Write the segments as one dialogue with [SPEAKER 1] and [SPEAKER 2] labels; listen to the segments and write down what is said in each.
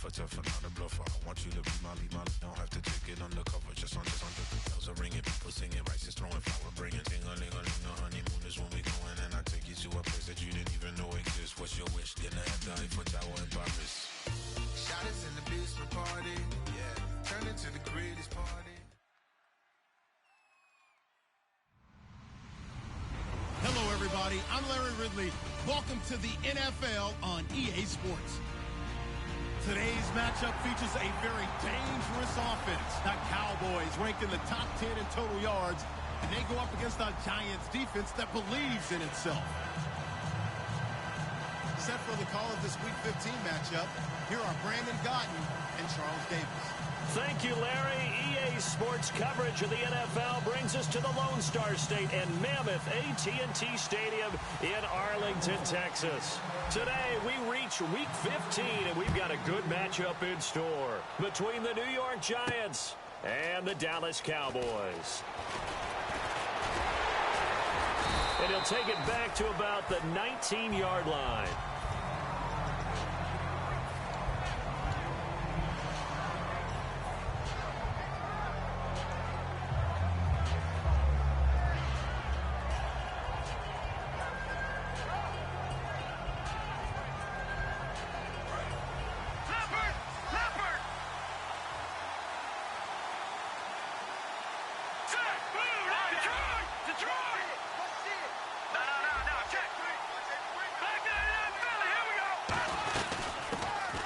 [SPEAKER 1] tougher, not a bluffer. I want you to be my lead, don't have to take it undercover. Just under the bells are ringing, people singing, rice is throwing, flower bringing, ting-a-ling-a-ling, the honeymoon is when we going, and I take you to a place that you didn't even know exists. What's your wish? Dinner at the Eiffel Tower in Paris. Shot us in the basement party, yeah, turn into the greatest party.
[SPEAKER 2] Hello, everybody. I'm Larry Ridley. Welcome to the NFL on EA Sports. Today's matchup features a very dangerous offense. The Cowboys ranked in the top 10 in total yards, and they go up against a Giants defense that believes in itself. Set for the call of this Week 15 matchup, here are Brandon Gotton and Charles Davis.
[SPEAKER 3] Thank you, Larry. EA Sports coverage of the NFL brings us to the Lone Star State and Mammoth AT&T Stadium in Arlington, Texas. Today, we reach Week 15, and we've got a good matchup in store between the New York Giants and the Dallas Cowboys. And he'll take it back to about the 19-yard line.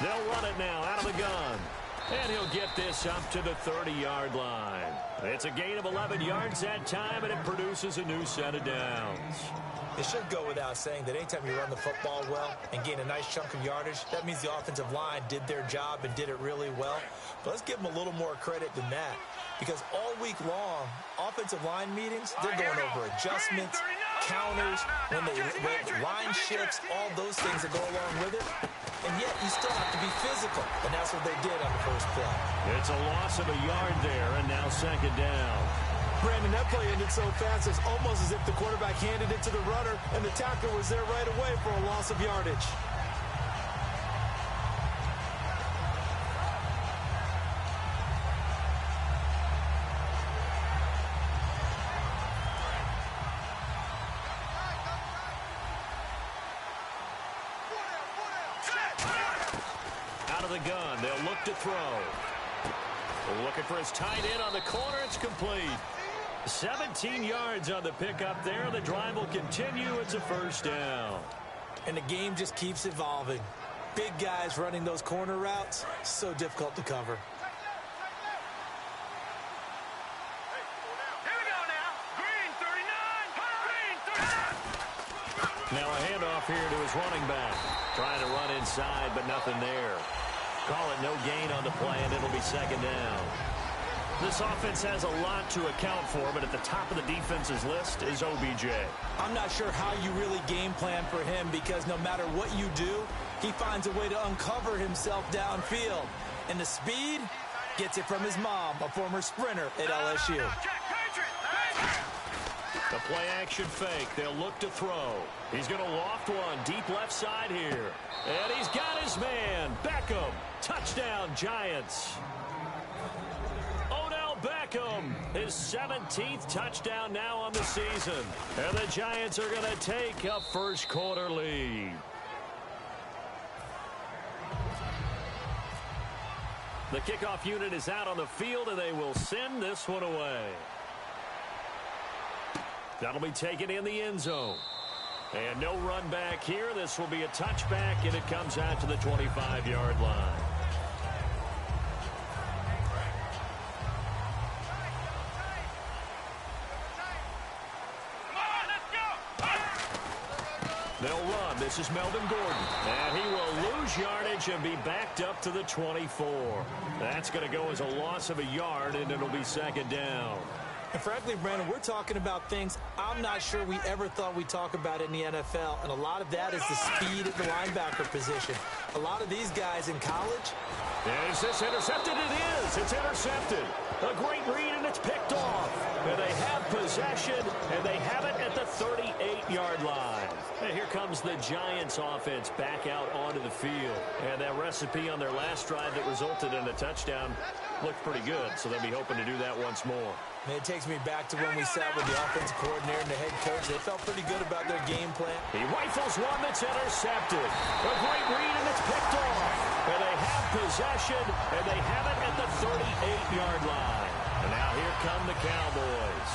[SPEAKER 3] They'll run it now out of the gun. And he'll get this up to the 30-yard line. It's a gain of 11 yards that time, and it produces a new set of downs.
[SPEAKER 4] It should go without saying that anytime you run the football well and gain a nice chunk of yardage, that means the offensive line did their job and did it really well. But let's give them a little more credit than that, because all week long, offensive line meetings, they're going over adjustments, counters, when line shifts, all those things that go along with it. And yet, you still have to be physical, and that's what they did on the first play.
[SPEAKER 3] It's a loss of a yard there, and now second down.
[SPEAKER 5] Brandon, that play ended so fast, it's almost as if the quarterback handed it to the runner, and the tackler was there right away for a loss of yardage.
[SPEAKER 3] Out of the gun, they'll look to throw. Looking for his tight end on the corner, it's complete. 17 yards on the pickup there. The drive will continue. It's a first down.
[SPEAKER 4] And the game just keeps evolving. Big guys running those corner routes, so difficult to cover.
[SPEAKER 3] Now a handoff here to his running back. Trying to run inside, but nothing there. Call it no gain on the play, and it'll be second down. This offense has a lot to account for, but at the top of the defense's list is OBJ.
[SPEAKER 4] I'm not sure how you really game plan for him, because no matter what you do, he finds a way to uncover himself downfield. And the speed gets it from his mom, a former sprinter at LSU.
[SPEAKER 3] The play action fake. They'll look to throw. He's going to loft one deep left side here. And he's got his man. Beckham. Touchdown, Giants. Odell Beckham. His 17th touchdown now on the season. And the Giants are going to take a first quarter lead. The kickoff unit is out on the field, and they will send this one away. That'll be taken in the end zone. And no run back here. This will be a touchback, and it comes out to the 25-yard line. They'll run. This is Melvin Gordon. And he will lose yardage and be backed up to the 24. That's going to go as a loss of a yard, and it'll be second down.
[SPEAKER 4] And frankly, Brandon, we're talking about things I'm not sure we ever thought we'd talk about in the NFL. And a lot of that is the speed at the linebacker position. A lot of these guys in college.
[SPEAKER 3] Is this intercepted? It is. It's intercepted. A great read, and it's picked off. And they have possession, and they have it at the 38-yard line. And here comes the Giants offense back out onto the field. And that recipe on their last drive that resulted in a touchdown looked pretty good, so they'll be hoping to do that once more.
[SPEAKER 4] Man, it takes me back to when we sat with the offensive coordinator and the head coach. They felt pretty good about their game plan.
[SPEAKER 3] He rifles one that's intercepted. A great read, and it's picked off. And they have possession, and they have it at the 38-yard line. And now here come the Cowboys.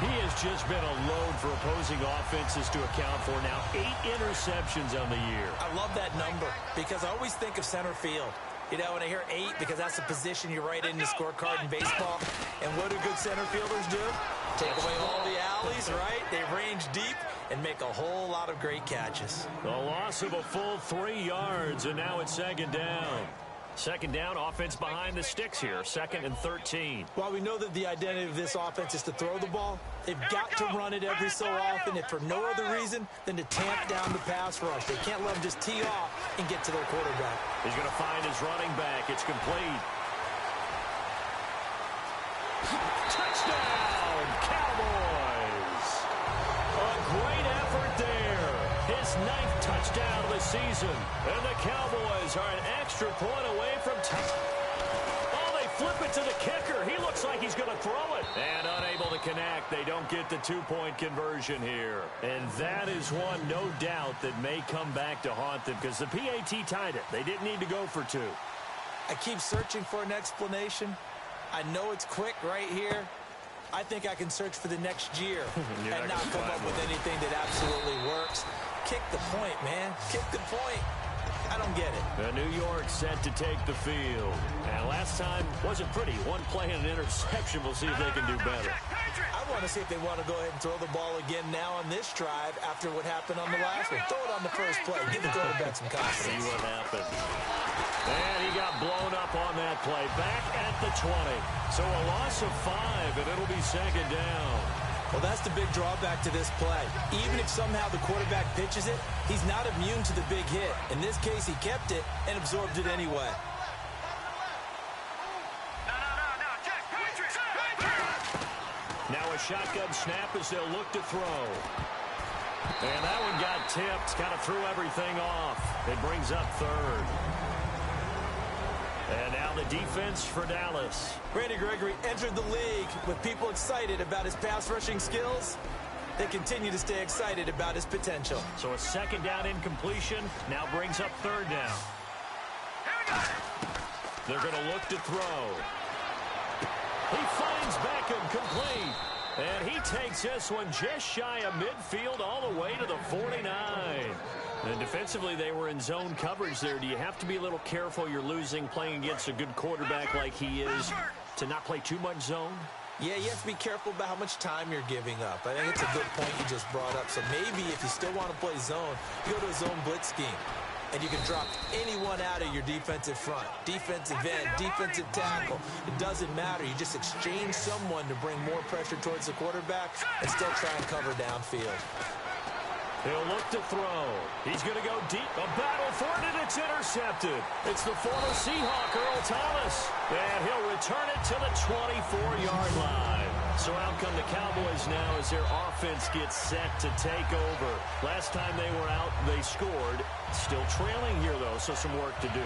[SPEAKER 3] He has just been a load for opposing offenses to account for. Now 8 interceptions on the year.
[SPEAKER 4] I love that number because I always think of center field. You know, when I hear 8, because that's the position you write in the scorecard in baseball. And what do good center fielders do? Take away all the alleys, right? They range deep and make a whole lot of great catches.
[SPEAKER 3] The loss of a full 3 yards, and now it's second down. Second down, offense behind the sticks here. 2nd and 13.
[SPEAKER 4] While we know that the identity of this offense is to throw the ball, they've got to run it every so often, if for no other reason than to tamp down the pass rush. They can't let them just tee off and get to their quarterback.
[SPEAKER 3] He's going to find his running back. It's complete. Touchdown, Cowboys! A great effort there. His 9th touchdown of the season. And the Cowboys are an extra point away from Oh, they flip it to the kicker. He looks like he's going to throw it. And unable to connect. They don't get the 2-point conversion here. And that is one, no doubt, that may come back to haunt them because the PAT tied it. They didn't need to go for 2.
[SPEAKER 4] I keep searching for an explanation. I know it's quick right here. I think I can search for the next year and not come up with anything that absolutely works. Kick the point, man. Kick the point. I don't get it.
[SPEAKER 3] The New York set to take the field. And last time wasn't pretty. One play and an interception. We'll see if they can do better.
[SPEAKER 4] I want to see if they want to go ahead and throw the ball again now on this drive after what happened on the last one. Throw it on the first play. Give the quarterback some confidence.
[SPEAKER 3] See what happens. And he got blown up on that play. Back at the 20. So a loss of 5, and it'll be second down.
[SPEAKER 4] Well, that's the big drawback to this play. Even if somehow the quarterback pitches it, he's not immune to the big hit. In this case, he kept it and absorbed it anyway.
[SPEAKER 3] Now a shotgun snap as they'll look to throw. And that one got tipped, kind of threw everything off. It brings up 3rd. And now the defense for Dallas.
[SPEAKER 4] Randy Gregory entered the league with people excited about his pass rushing skills. They continue to stay excited about his potential.
[SPEAKER 3] So a second down incompletion now brings up 3rd down. They're going to look to throw. He finds Beckham complete. And he takes this one just shy of midfield all the way to the 49. And defensively, they were in zone coverage there. Do you have to be a little careful? You're losing playing against a good quarterback like he is to not play too much zone?
[SPEAKER 4] Yeah, you have to be careful about how much time you're giving up. I think it's a good point you just brought up. So maybe if you still want to play zone, you go to a zone blitz scheme. And you can drop anyone out of your defensive front. Defensive end, defensive tackle. It doesn't matter. You just exchange someone to bring more pressure towards the quarterback and still try and cover downfield.
[SPEAKER 3] He'll look to throw. He's going to go deep. A battle for it, and it's intercepted. It's the former Seahawk, Earl Thomas. And he'll return it to the 24-yard line. So out come the Cowboys now as their offense gets set to take over. Last time they were out, they scored. Still trailing here, though, so some work to do.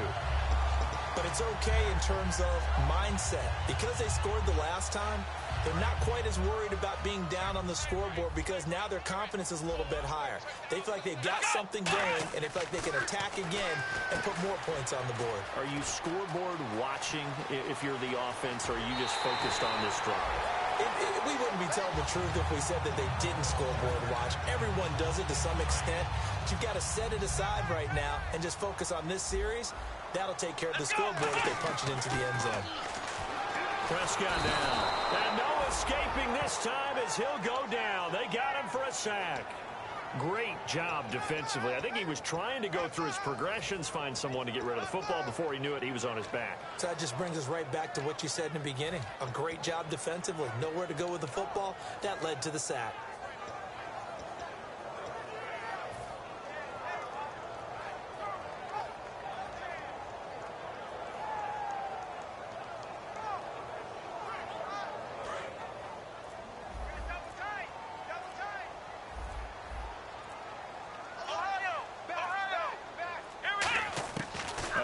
[SPEAKER 4] But it's okay in terms of mindset. Because they scored the last time, they're not quite as worried about being down on the scoreboard because now their confidence is a little bit higher. They feel like they've got something going, and they feel like they can attack again and put more points on the board.
[SPEAKER 3] Are you scoreboard watching if you're the offense, or are you just focused on this drive?
[SPEAKER 4] We wouldn't be telling the truth if we said that they didn't scoreboard watch. Everyone does it to some extent. But you've got to set it aside right now and just focus on this series. That'll take care of the scoreboard if they punch it into the end zone.
[SPEAKER 3] Prescott down. And no escaping this time as he'll go down. They got him for a sack. Great job defensively. I think he was trying to go through his progressions, find someone to get rid of the football. Before he knew it, he was on his back.
[SPEAKER 4] So that just brings us right back to what you said in the beginning. A great job defensively. Nowhere to go with the football. That led to the sack.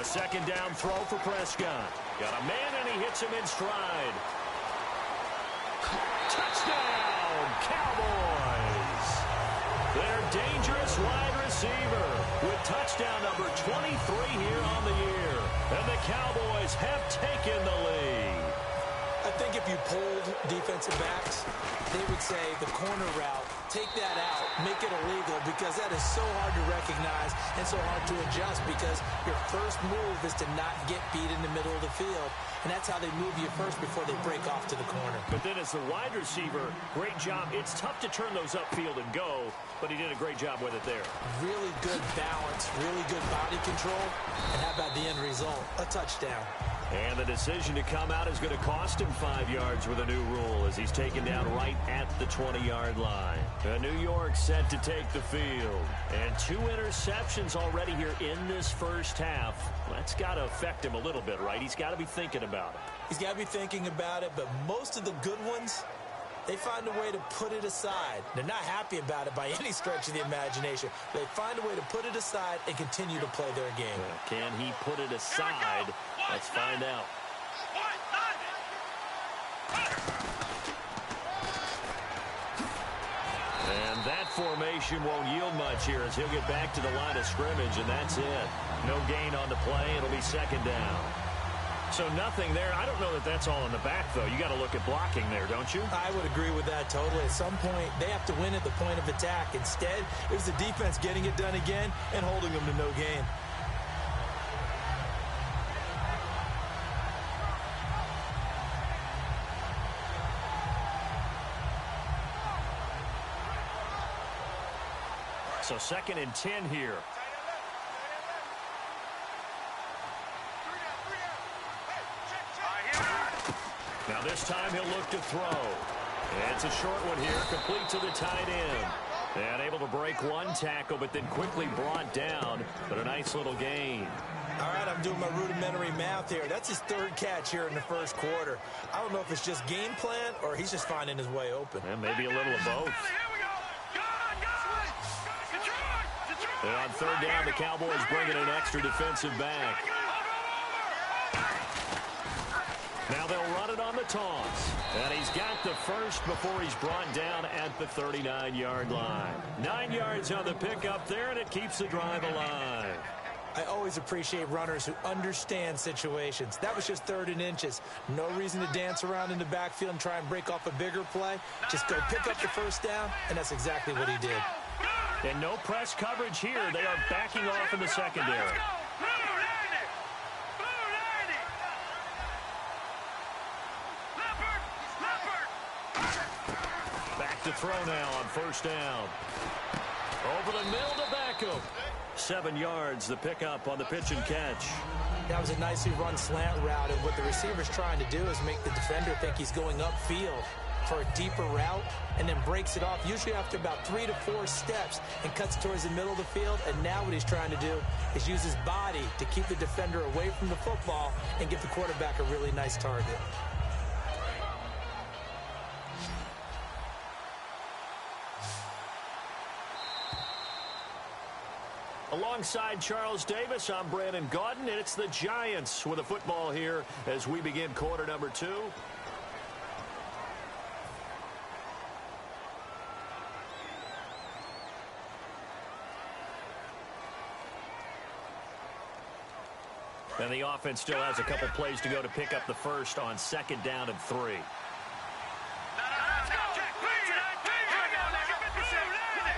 [SPEAKER 3] second down throw for Prescott. Got a man, and he hits him in stride. Touchdown, Cowboys! Their dangerous wide receiver with touchdown number 23 here on the year. And the Cowboys have taken the lead.
[SPEAKER 4] I think if you polled defensive backs, they would say the corner route, take that out, make it illegal, because that is so hard to recognize and so hard to adjust, because your first move is to not get beat in the middle of the field, and that's how they move you first before they break off to the corner.
[SPEAKER 3] But then as the wide receiver, great job. It's tough to turn those upfield and go, but he did a great job with it there.
[SPEAKER 4] Really good balance, really good body control, and how about the end result? A touchdown.
[SPEAKER 3] And the decision to come out is going to cost him 5 yards with a new rule as he's taken down right at the 20-yard line. New York set to take the field. And 2 interceptions already here in this first half. That's got to affect him a little bit, right? He's got to be thinking about it.
[SPEAKER 4] He's got to be thinking about it, but most of the good ones, they find a way to put it aside. They're not happy about it by any stretch of the imagination. They find a way to put it aside and continue to play their game.
[SPEAKER 3] Can he put it aside? Let's find out. And that formation won't yield much here as he'll get back to the line of scrimmage, and that's it. No gain on the play. It'll be second down. So nothing there. I don't know that that's all in the back, though. You got to look at blocking there, don't you?
[SPEAKER 4] I would agree with that totally. At some point, they have to win at the point of attack. Instead, it was the defense getting it done again and holding them to no gain.
[SPEAKER 3] So 2nd and 10 here. Now this time he'll look to throw. It's a short one here, complete to the tight end. And able to break one tackle, but then quickly brought down. But a nice little gain.
[SPEAKER 4] All right, I'm doing my rudimentary math here. That's his 3rd catch here in the first quarter. I don't know if it's just game plan or he's just finding his way open.
[SPEAKER 3] And maybe a little of both. And on 3rd down, the Cowboys bringing an extra defensive back. Now they'll run it on the toss. And he's got the first before he's brought down at the 39-yard line. 9 yards on the pickup there, and it keeps the drive alive.
[SPEAKER 4] I always appreciate runners who understand situations. That was just 3rd and inches. No reason to dance around in the backfield and try and break off a bigger play. Just go pick up the first down, and that's exactly what he did.
[SPEAKER 3] And no press coverage here. They are backing off in the secondary. Back to throw now on 1st down. Over the middle to Beckham. 7 yards, the pickup on the pitch and catch.
[SPEAKER 4] That was a nicely run slant route, and what the receiver's trying to do is make the defender think he's going upfield for a deeper route, and then breaks it off, usually after about 3 to 4 steps, and cuts towards the middle of the field. And now what he's trying to do is use his body to keep the defender away from the football and give the quarterback a really nice target.
[SPEAKER 3] Alongside Charles Davis, I'm Brandon Gaudin, and it's the Giants with a football here as we begin quarter number 2. And the offense still has a couple plays to go to pick up the first on 2nd down and 3.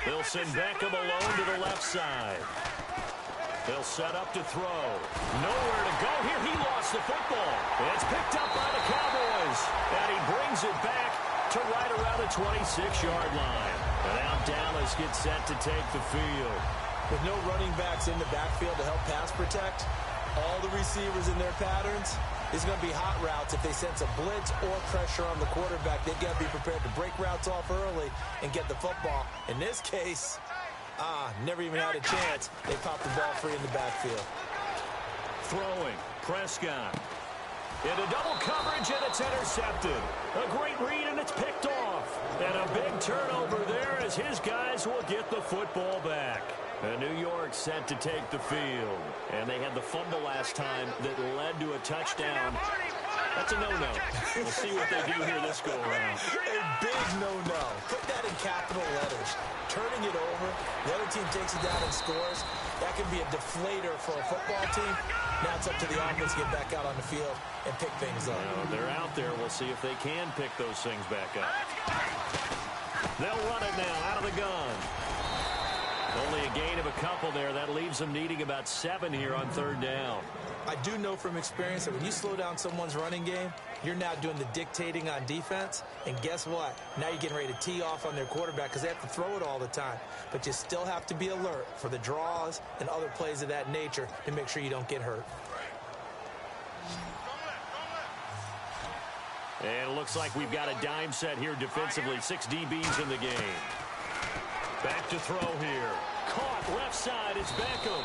[SPEAKER 3] They'll send Beckham alone to the left side. They'll set up to throw. Nowhere to go here. He lost the football. It's picked up by the Cowboys. And he brings it back to right around the 26-yard line. And now Dallas gets set to take the field.
[SPEAKER 4] With no running backs in the backfield to help pass protect, all the receivers in their patterns, it's going to be hot routes. If they sense a blitz or pressure on the quarterback, they've got to be prepared to break routes off early and get the football. In this case, never even had a chance. They popped the ball free in the backfield.
[SPEAKER 3] Throwing, Prescott. Into double coverage, and it's intercepted. A great read, and it's picked off. And a big turnover there as his guys will get the football back. And New York set to take the field. And they had the fumble last time that led to a touchdown. That's a no-no. We'll see what they do here this go-around.
[SPEAKER 4] A big no-no. Put that in capital letters. Turning it over, the other team takes it down and scores. That can be a deflator for a football team. Now it's up to the offense to get back out on the field and pick things up.
[SPEAKER 3] They're out there. We'll see if they can pick those things back up. They'll run it now out of the gun. Only a gain of a couple there. That leaves them needing about 7 here on 3rd down.
[SPEAKER 4] I do know from experience that when you slow down someone's running game, you're now doing the dictating on defense. And guess what? Now you're getting ready to tee off on their quarterback because they have to throw it all the time. But you still have to be alert for the draws and other plays of that nature to make sure you don't get hurt.
[SPEAKER 3] And it looks like we've got a dime set here defensively. 6 DBs in the game. Back to throw here. Caught left side. It's Beckham.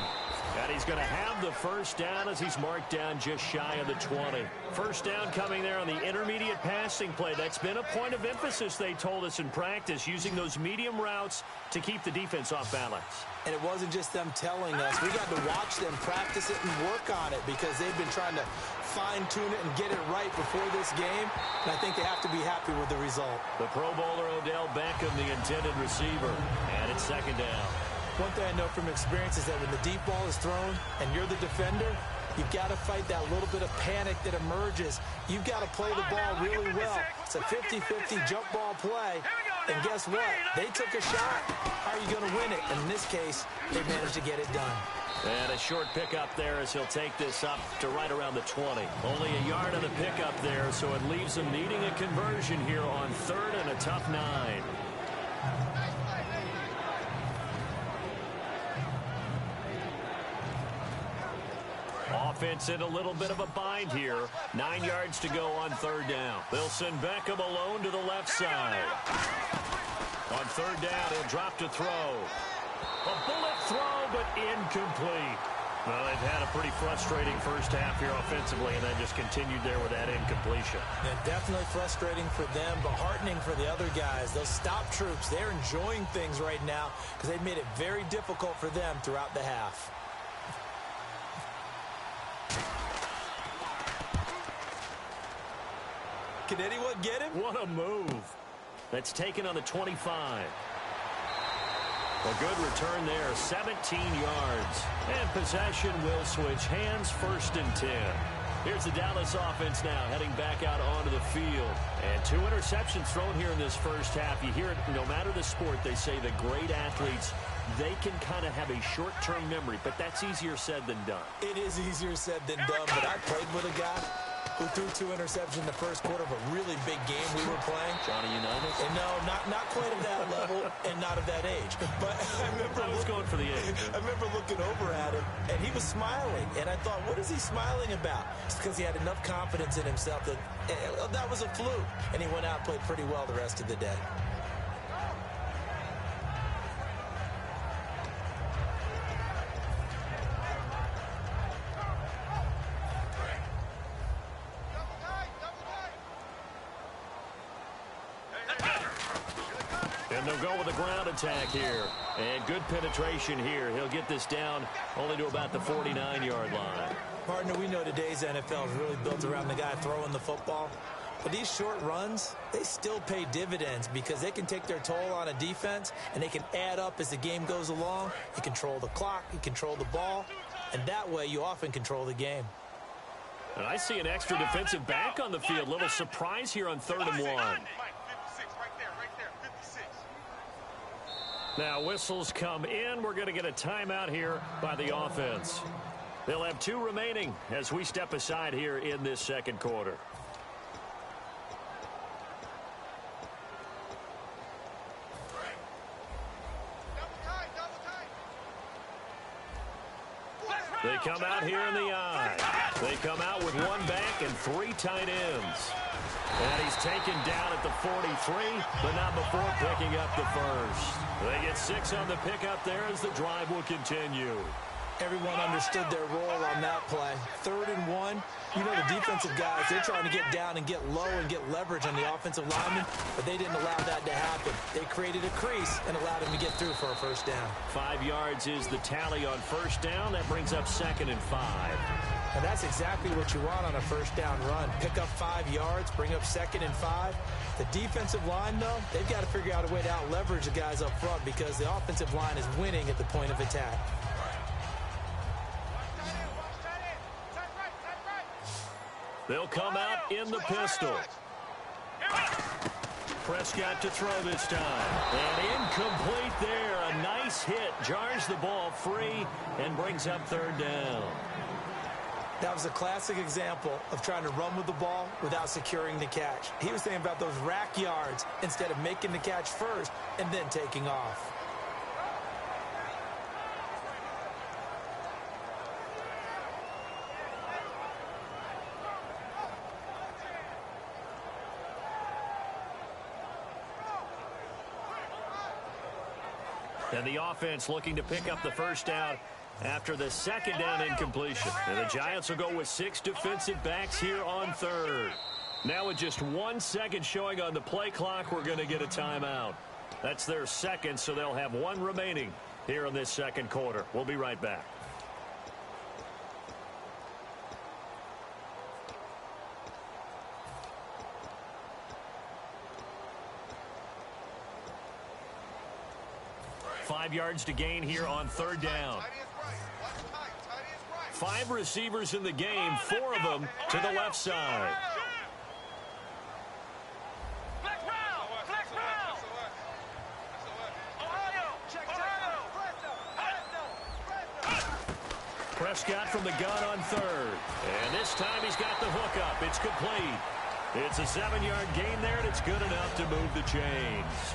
[SPEAKER 3] And he's going to have the first down as he's marked down just shy of the 20. First down coming there on the intermediate passing play. That's been a point of emphasis, they told us in practice, using those medium routes to keep the defense off balance.
[SPEAKER 4] And it wasn't just them telling us. We got to watch them practice it and work on it because they've been trying to fine-tune it and get it right before this game. And I think they have to be happy with the result.
[SPEAKER 3] The Pro Bowler Odell Beckham, the intended receiver. And it's 2nd down.
[SPEAKER 4] One thing I know from experience is that when the deep ball is thrown and you're the defender, you've got to fight that little bit of panic that emerges. You've got to play the ball really well. It's a 50-50 jump ball play. And guess what? They took a shot. How are you going to win it? And in this case, they managed to get it done.
[SPEAKER 3] And a short pickup there as he'll take this up to right around the 20. Only a yard on the pickup there, so it leaves them needing a conversion here on 3rd and a tough 9. Offense in a little bit of a bind here. 9 yards to go on 3rd down. They'll send Beckham alone to the left side. On 3rd down, he'll drop to throw. A bullet throw, but incomplete. Well, they've had a pretty frustrating first half here offensively, and then just continued there with that incompletion.
[SPEAKER 4] Yeah, definitely frustrating for them, but heartening for the other guys. Those stop troops, they're enjoying things right now because they've made it very difficult for them throughout the half. Can anyone get him?
[SPEAKER 3] What a move. That's taken on the 25. A good return there, 17 yards. And possession will switch hands, 1st and 10. Here's the Dallas offense now heading back out onto the field. And 2 interceptions thrown here in this first half. You hear it no matter the sport, they say the great athletes, they can kind of have a short-term memory, but that's easier said than done.
[SPEAKER 4] It is easier said than done, but I played with a guy who threw 2 interceptions in the first quarter of a really big game we were playing.
[SPEAKER 3] Johnny Unitas?
[SPEAKER 4] And no, not quite at that level and not at that age. But I
[SPEAKER 3] was going for the age.
[SPEAKER 4] I remember looking over at him, and he was smiling. And I thought, what is he smiling about? It's because he had enough confidence in himself that that was a fluke. And he went out and played pretty well the rest of the day.
[SPEAKER 3] And they'll go with a ground attack here. And good penetration here. He'll get this down only to about the 49-yard line.
[SPEAKER 4] Partner, we know today's NFL is really built around the guy throwing the football. But these short runs, they still pay dividends because they can take their toll on a defense and they can add up as the game goes along. You control the clock, you control the ball, and that way you often control the game.
[SPEAKER 3] And I see an extra defensive back on the field. Little surprise here on 3rd and 1. Now whistles come in. We're going to get a timeout here by the offense. They'll have 2 remaining as we step aside here in this second quarter. They come out here in the eye. They come out with 1 back and 3 tight ends. And he's taken down at the 43, but not before picking up the first. They get 6 on the pickup there as the drive will continue.
[SPEAKER 4] Everyone understood their role on that play. 3rd and 1. You know the defensive guys, they're trying to get down and get low and get leverage on the offensive lineman, but they didn't allow that to happen. They created a crease and allowed him to get through for a first down.
[SPEAKER 3] 5 yards is the tally on first down. That brings up 2nd and 5.
[SPEAKER 4] And that's exactly what you want on a first down run. Pick up 5 yards, bring up 2nd and 5. The defensive line, though, they've got to figure out a way to out-leverage the guys up front because the offensive line is winning at the point of attack.
[SPEAKER 3] They'll come out in the pistol. Prescott to throw this time. And incomplete there. A nice hit. Jars the ball free and brings up 3rd down.
[SPEAKER 4] That was a classic example of trying to run with the ball without securing the catch. He was thinking about those rack yards instead of making the catch first and then taking off.
[SPEAKER 3] And the offense looking to pick up the first down after the 2nd down incompletion. And the Giants will go with 6 defensive backs here on 3rd. Now with just 1 second showing on the play clock, we're going to get a timeout. That's their 2nd, so they'll have 1 remaining here in this 2nd quarter. We'll be right back. Five yards to gain here on 3rd down. 5 receivers in the game, 4 of them to the left side. Prescott from the gun on 3rd. And this time he's got the hook up. It's complete. It's a 7-yard gain there, and it's good enough to move the chains.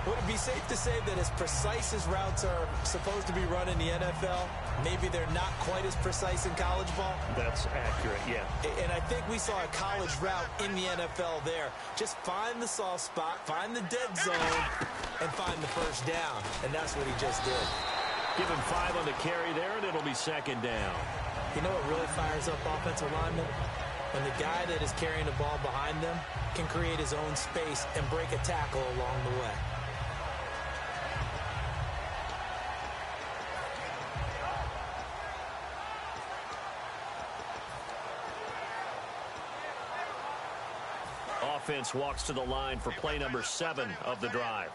[SPEAKER 4] Would it be safe to say that as precise as routes are supposed to be run in the NFL, maybe they're not quite as precise in college ball?
[SPEAKER 3] That's accurate, yeah.
[SPEAKER 4] And I think we saw a college route in the NFL there. Just find the soft spot, find the dead zone, and find the first down. And that's what he just did.
[SPEAKER 3] Give him 5 on the carry there, and it'll be 2nd down.
[SPEAKER 4] You know what really fires up offensive linemen? When the guy that is carrying the ball behind them can create his own space and break a tackle along the way.
[SPEAKER 3] Offense walks to the line for play number 7 of the drive.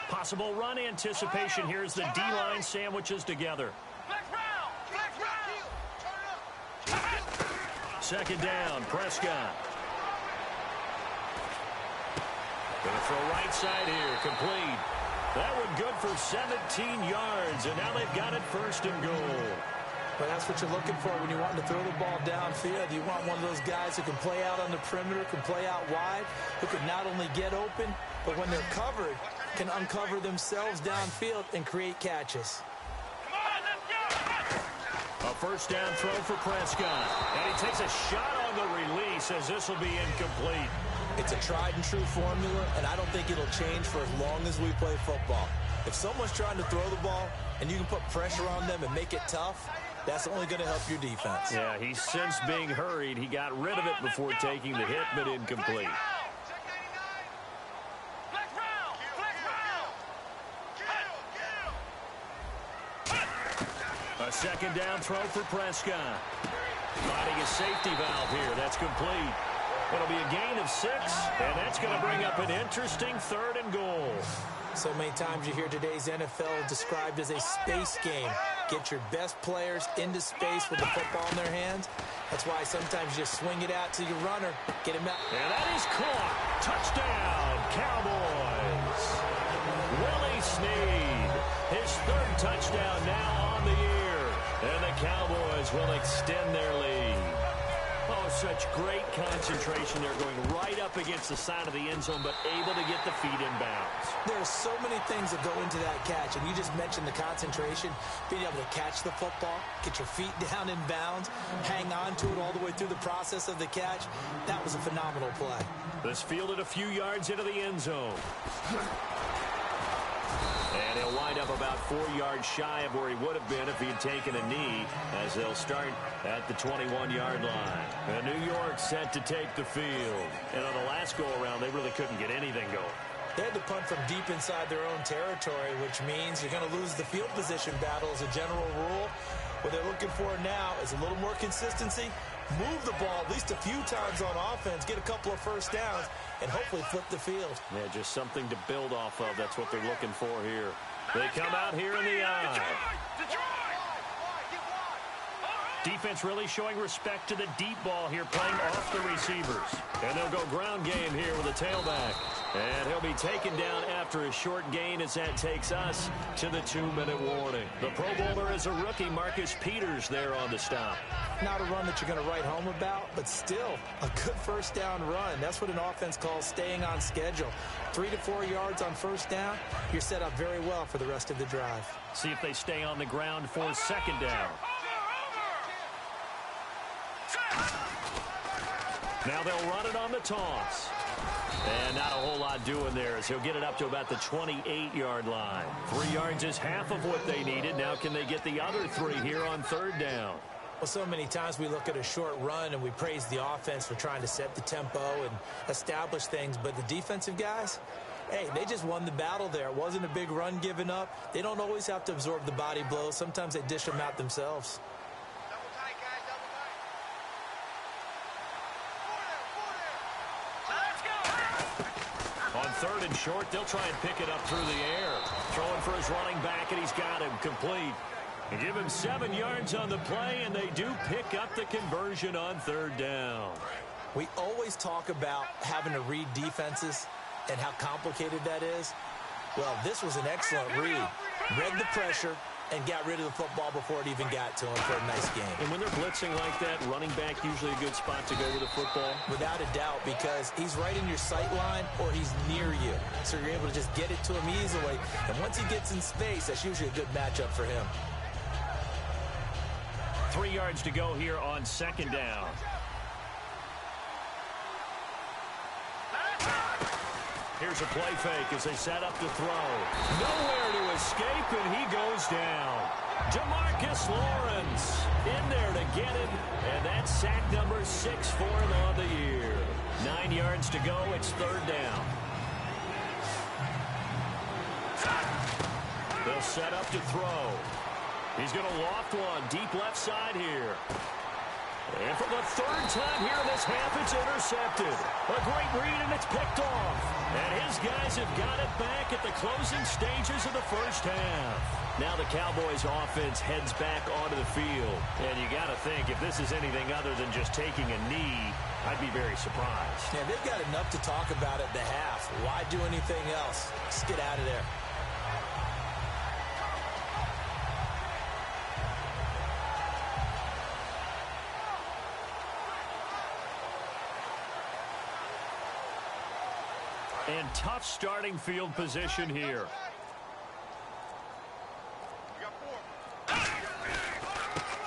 [SPEAKER 3] Possible run anticipation. Here's the D-line sandwiches together. 2nd down, Prescott. Going to throw right side here, complete. That one good for 17 yards, and now they've got it 1st and goal.
[SPEAKER 4] But that's what you're looking for when you want to throw the ball downfield. You want one of those guys who can play out on the perimeter, can play out wide, who can not only get open, but when they're covered, can uncover themselves downfield and create catches.
[SPEAKER 3] A 1st down throw for Prescott. And he takes a shot on the release as this will be incomplete.
[SPEAKER 4] It's a tried and true formula, and I don't think it'll change for as long as we play football. If someone's trying to throw the ball and you can put pressure on them and make it tough, that's only going to help your defense.
[SPEAKER 3] Yeah, he's since being hurried. He got rid of it before taking the hit, but incomplete. A 2nd down throw for Prescott. Finding a safety valve here. That's complete. It'll be a gain of 6, and that's going to bring up an interesting 3rd and goal.
[SPEAKER 4] So many times you hear today's NFL described as a space game. Get your best players into space with the football in their hands. That's why sometimes you just swing it out to your runner, get him out.
[SPEAKER 3] And that is caught. Touchdown, Cowboys. Willie Snead, his 3rd touchdown now on the year. And the Cowboys will extend their lead. Oh, such great concentration. They're going right up against the side of the end zone, but able to get the feet in bounds.
[SPEAKER 4] There are so many things that go into that catch, and you just mentioned the concentration, being able to catch the football, get your feet down in bounds, hang on to it all the way through the process of the catch. That was a phenomenal play.
[SPEAKER 3] This fielded a few yards into the end zone. And he'll wind up about 4 yards shy of where he would have been if he had taken a knee, as they'll start at the 21-yard line. And New York set to take the field. And on the last go-around, they really couldn't get anything going.
[SPEAKER 4] They had to punt from deep inside their own territory, which means you're going to lose the field position battle as a general rule. What they're looking for now is a little more consistency, move the ball at least a few times on offense, get a couple of first downs, and hopefully flip the field.
[SPEAKER 3] Yeah, just something to build off of. That's what they're looking for here. They come out here in the eye. Defense really showing respect to the deep ball here, playing off the receivers. And they'll go ground game here with a tailback. And he'll be taken down after a short gain as that takes us to the 2-minute warning. The Pro Bowler is a rookie, Marcus Peters, there on the stop.
[SPEAKER 4] Not a run that you're going to write home about, but still a good first down run. That's what an offense calls staying on schedule. 3 to 4 yards on first down, you're set up very well for the rest of the drive.
[SPEAKER 3] See if they stay on the ground for second down. Now they'll run it on the toss. And not a whole lot doing there as he'll get it up to about the 28-yard line. 3 yards is half of what they needed. Now can they get the other 3 here on third down?
[SPEAKER 4] Well, so many times we look at a short run and we praise the offense for trying to set the tempo and establish things. But the defensive guys, hey, they just won the battle there. It wasn't a big run given up. They don't always have to absorb the body blows. Sometimes they dish them out themselves.
[SPEAKER 3] On third and short, they'll try and pick it up through the air. Throwing for his running back, and he's got him complete. And give him 7 yards on the play, and they do pick up the conversion on third down.
[SPEAKER 4] We always talk about having to read defenses and how complicated that is. Well, this was an excellent read. Read the pressure and got rid of the football before it even got to him for a nice game.
[SPEAKER 3] And when they're blitzing like that, running back usually a good spot to go with the football?
[SPEAKER 4] Without a doubt, because he's right in your sight line or he's near you. So you're able to just get it to him easily. And once he gets in space, that's usually a good matchup for him.
[SPEAKER 3] 3 yards to go here on second down. Here's a play fake as they set up to throw. Nowhere to escape, and he goes down. DeMarcus Lawrence in there to get him, and that's sack number 6 for him on the year. 9 yards to go. It's third down. They'll set up to throw. He's going to loft one deep left side here. And for the third time here in this half, it's intercepted. A great read, and it's picked off. And his guys have got it back at the closing stages of the first half. Now the Cowboys offense heads back onto the field. And you got to think, if this is anything other than just taking a knee, I'd be very surprised.
[SPEAKER 4] Yeah, they've got enough to talk about at the half. Why do anything else? Just get out of there.
[SPEAKER 3] And tough starting field position here.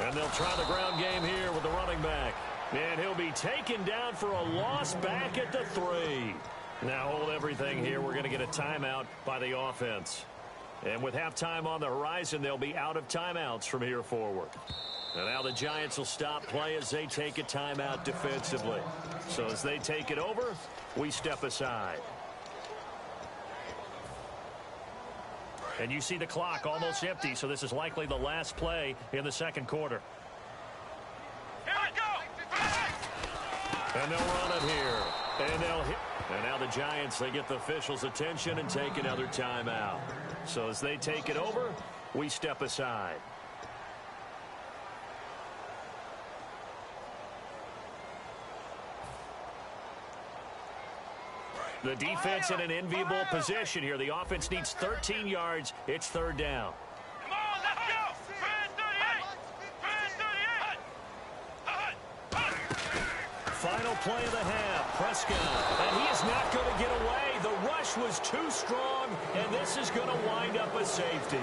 [SPEAKER 3] And they'll try the ground game here with the running back. And he'll be taken down for a loss back at the 3. Now hold everything here. We're going to get a timeout by the offense. And with halftime on the horizon, they'll be out of timeouts from here forward. And now the Giants will stop play as they take a timeout defensively. So as they take it over, we step aside. And you see the clock almost empty, so this is likely the last play in the second quarter.
[SPEAKER 6] Here we go!
[SPEAKER 3] And they'll run it here. And they'll hit. And now the Giants, they get the officials' attention and take another timeout. So as they take it over, we step aside. The defense in an enviable position here. The offense needs 13 yards. It's third down.
[SPEAKER 6] Come on, let's go!
[SPEAKER 3] Final play of the half. Prescott. And he is not going to get away. The rush was too strong, and this is going to wind up a safety.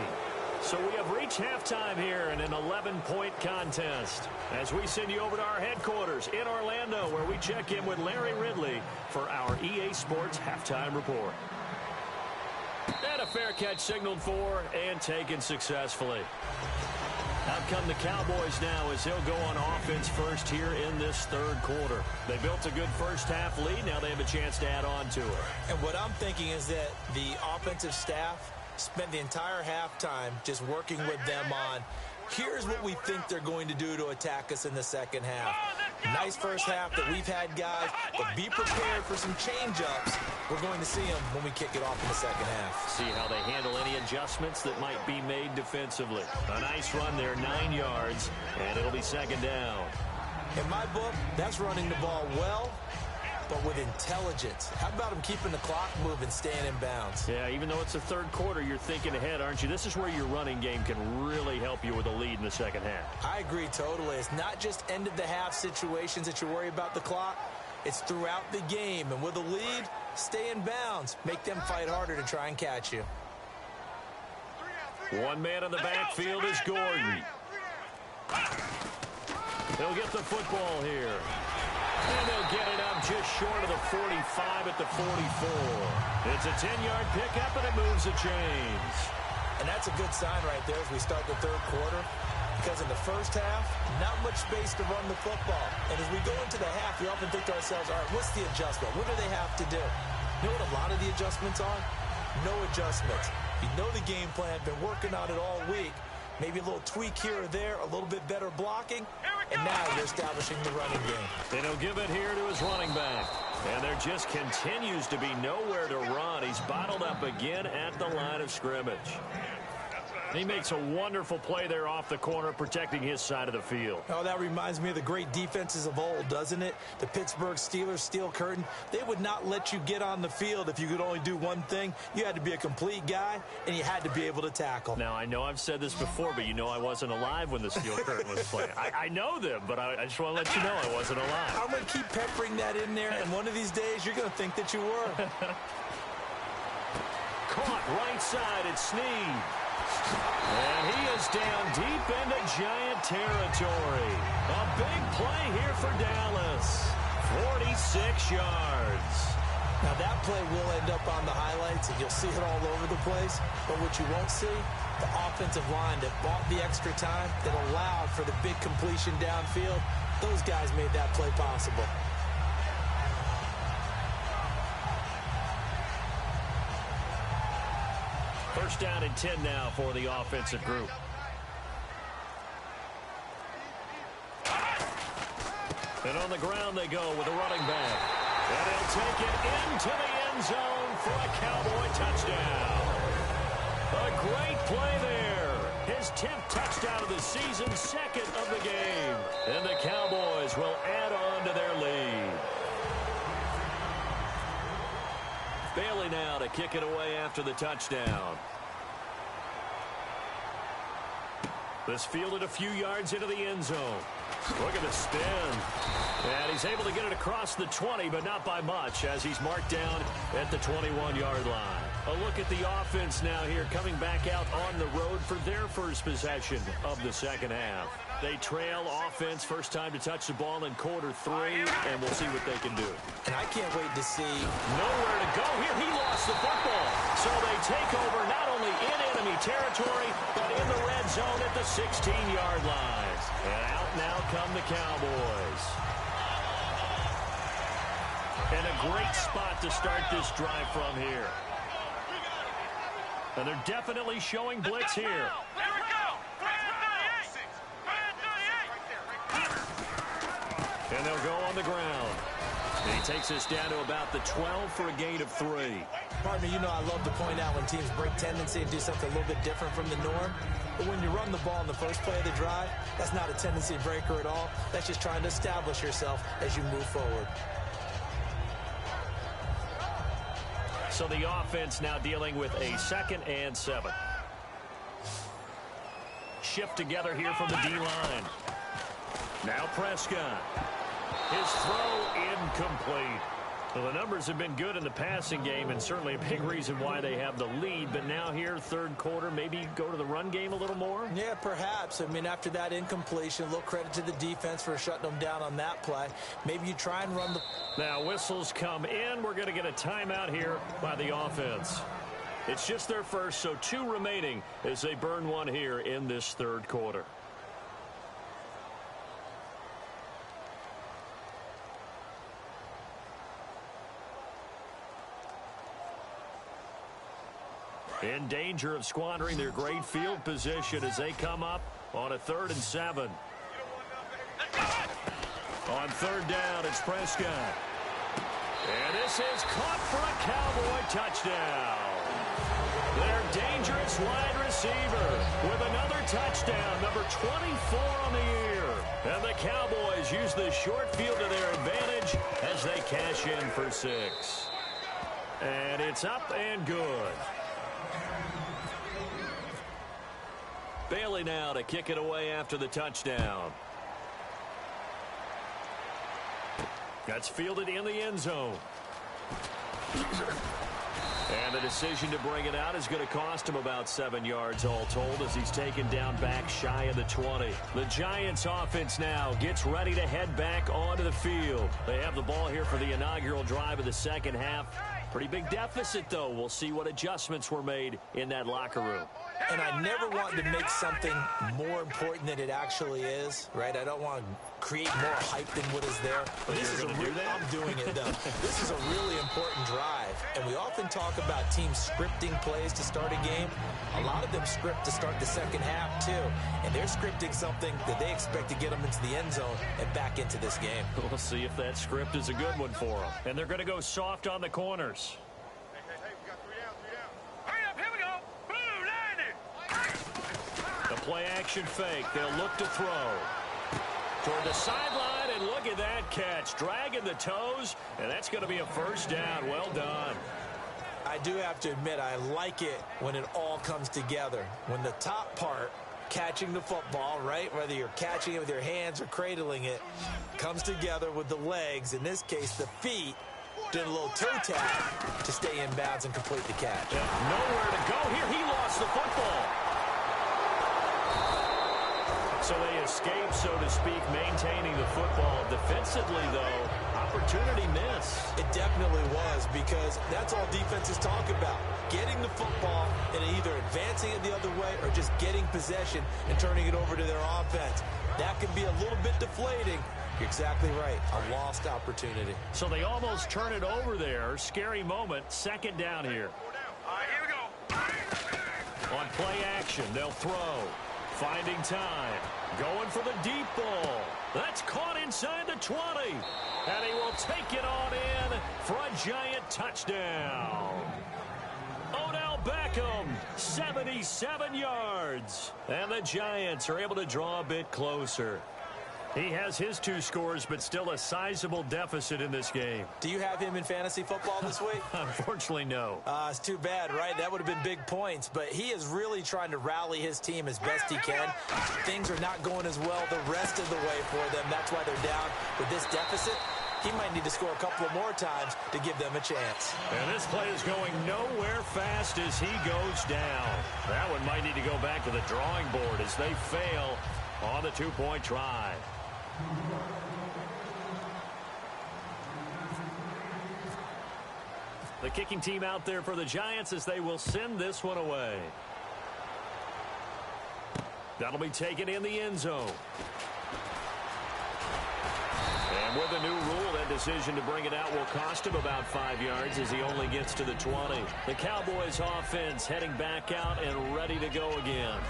[SPEAKER 3] So we have reached halftime here in an 11-point contest as we send you over to our headquarters in Orlando, where we check in with Larry Ridley for our EA Sports Halftime Report. And a fair catch signaled for and taken successfully. Out come the Cowboys now as they'll go on offense first here in this third quarter. They built a good first half lead. Now they have a chance to add on to it.
[SPEAKER 4] And what I'm thinking is that the offensive staff spent the entire halftime just working with them on, here's what we think they're going to do to attack us in the second half. Nice first half that we've had, guys, but be prepared for some change-ups. We're going to see them when we kick it off in the second half.
[SPEAKER 3] See how they handle any adjustments that might be made defensively. A nice run there, 9 yards, and it'll be second down.
[SPEAKER 4] In my book, that's running the ball well, but with intelligence. How about them keeping the clock moving, staying in bounds?
[SPEAKER 3] Yeah, even though it's the third quarter, you're thinking ahead, aren't you? This is where your running game can really help you with a lead in the second half.
[SPEAKER 4] I agree totally. It's not just end-of-the-half situations that you worry about the clock. It's throughout the game. And with a lead, stay in bounds. Make them fight harder to try and catch you.
[SPEAKER 3] One man in the backfield is Gordon. They'll get the football here. And they'll get it up just short of the 45 at the 44. It's a 10-yard pickup, and it moves the chains.
[SPEAKER 4] And that's a good sign right there as we start the third quarter. Because in the first half, not much space to run the football. And as we go into the half, we often think to ourselves, all right, what's the adjustment? What do they have to do? You know what a lot of the adjustments are? No adjustments. You know the game plan, been working on it all week. Maybe a little tweak here or there, a little bit better blocking, and now they're establishing the running game.
[SPEAKER 3] And he'll give it here to his running back. And there just continues to be nowhere to run. He's bottled up again at the line of scrimmage. He makes a wonderful play there off the corner, protecting his side of the field.
[SPEAKER 4] Oh, that reminds me of the great defenses of old, doesn't it? The Pittsburgh Steelers steel curtain. They would not let you get on the field if you could only do one thing. You had to be a complete guy, and you had to be able to tackle.
[SPEAKER 3] Now, I know I've said this before, but you know I wasn't alive when the steel curtain was playing. I know them, but I just want to let you know I wasn't alive.
[SPEAKER 4] I'm going to keep peppering that in there, and one of these days you're going to think that you were.
[SPEAKER 3] Caught right side, it's Snead. And he is down deep into Giant territory. A big play here for Dallas. 46 yards.
[SPEAKER 4] Now that play will end up on the highlights, and you'll see it all over the place. But what you won't see, the offensive line that bought the extra time, that allowed for the big completion downfield, those guys made that play possible.
[SPEAKER 3] First down and 10 now for the offensive group. And on the ground they go with a running back. And he'll take it into the end zone for a Cowboy touchdown. A great play there. His 10th touchdown of the season, second of the game. And the Cowboys will add on to their lead. Bailey now to kick it away after the touchdown. This fielded a few yards into the end zone. Look at the spin. And he's able to get it across the 20, but not by much, as he's marked down at the 21-yard line. A look at the offense now here, coming back out on the road for their first possession of the second half. They trail offense, first time to touch the ball in quarter 3, and we'll see what they can do.
[SPEAKER 4] And I can't wait to see.
[SPEAKER 3] Nowhere to go here. He lost the football. So they take over not only in enemy territory, but in the red zone at the 16-yard line. And out now come the Cowboys. And a great spot to start this drive from here. And they're definitely showing blitz here.
[SPEAKER 6] Here we go.
[SPEAKER 3] And they'll go on the ground. And he takes us down to about the 12 for a gain of 3.
[SPEAKER 4] Partner, you know I love to point out when teams break tendency and do something a little bit different from the norm. But when you run the ball in the first play of the drive, that's not a tendency breaker at all. That's just trying to establish yourself as you move forward.
[SPEAKER 3] So the offense now dealing with a 2nd and 7. Shift together here from the D-line. Now Prescott. His throw incomplete. Well, the numbers have been good in the passing game, and certainly a big reason why they have the lead. But now here, third quarter, maybe go to the run game a little more?
[SPEAKER 4] Yeah, perhaps. I mean, after that incompletion, a little credit to the defense for shutting them down on that play. Maybe you try and run the...
[SPEAKER 3] Now whistles come in. We're going to get a timeout here by the offense. It's just their first, so 2 remaining as they burn one here in this third quarter. In danger of squandering their great field position as they come up on a 3rd and 7. On 3rd down, it's Prescott. And this is caught for a Cowboy touchdown. Their dangerous wide receiver with another touchdown, number 24 on the year. And the Cowboys use the short field to their advantage as they cash in for 6. And it's up and good. Bailey now to kick it away after the touchdown. That's fielded in the end zone. And the decision to bring it out is going to cost him about 7 yards all told as he's taken down back shy of the 20. The Giants offense now gets ready to head back onto the field. They have the ball here for the inaugural drive of the second half. Pretty big deficit, though. We'll see what adjustments were made in that locker room.
[SPEAKER 4] And I never want to make something more important than it actually is, right? I don't want to create more hype than what is there. But this is I'm doing it, though. This is a really important drive. And we often talk about teams scripting plays to start a game. A lot of them script to start the second half, too. And they're scripting something that they expect to get them into the end zone and back into this game.
[SPEAKER 3] We'll see if that script is a good one for them. And they're going to go soft on the corners. Play action fake. They'll look to throw. Toward the sideline, and look at that catch. Dragging the toes, and that's going to be a first down. Well done.
[SPEAKER 4] I do have to admit, I like it when it all comes together. When the top part, catching the football, right, whether you're catching it with your hands or cradling it, comes together with the legs, in this case the feet, doing a little toe tap to stay in bounds and complete the catch.
[SPEAKER 3] Nowhere to go here. He lost the football. So they escape, so to speak, maintaining the football. Defensively, though, opportunity miss.
[SPEAKER 4] It definitely was, because that's all defenses talk about. Getting the football and either advancing it the other way or just getting possession and turning it over to their offense. That can be a little bit deflating. You're exactly right. A lost opportunity.
[SPEAKER 3] So they almost turn it over there. Scary moment. Second down here.
[SPEAKER 6] All right, here we go.
[SPEAKER 3] On play action, they'll throw. Finding time. Going for the deep ball. That's caught inside the 20. And he will take it on in for a Giant touchdown. Odell Beckham, 77 yards. And the Giants are able to draw a bit closer. He has his 2 scores, but still a sizable deficit in this game.
[SPEAKER 4] Do you have him in fantasy football this week?
[SPEAKER 3] Unfortunately, no.
[SPEAKER 4] It's too bad, right? That would have been big points, but he is really trying to rally his team as best he can. Things are not going as well the rest of the way for them. That's why they're down with this deficit. He might need to score a couple of more times to give them a chance.
[SPEAKER 3] And this play is going nowhere fast as he goes down. That one might need to go back to the drawing board as they fail on the 2-point try. The kicking team out there for the Giants as they will send this one away. That'll be taken in the end zone. And with the new rule, that decision to bring it out will cost him about 5 yards as he only gets to the 20. The Cowboys offense heading back out and ready to go again.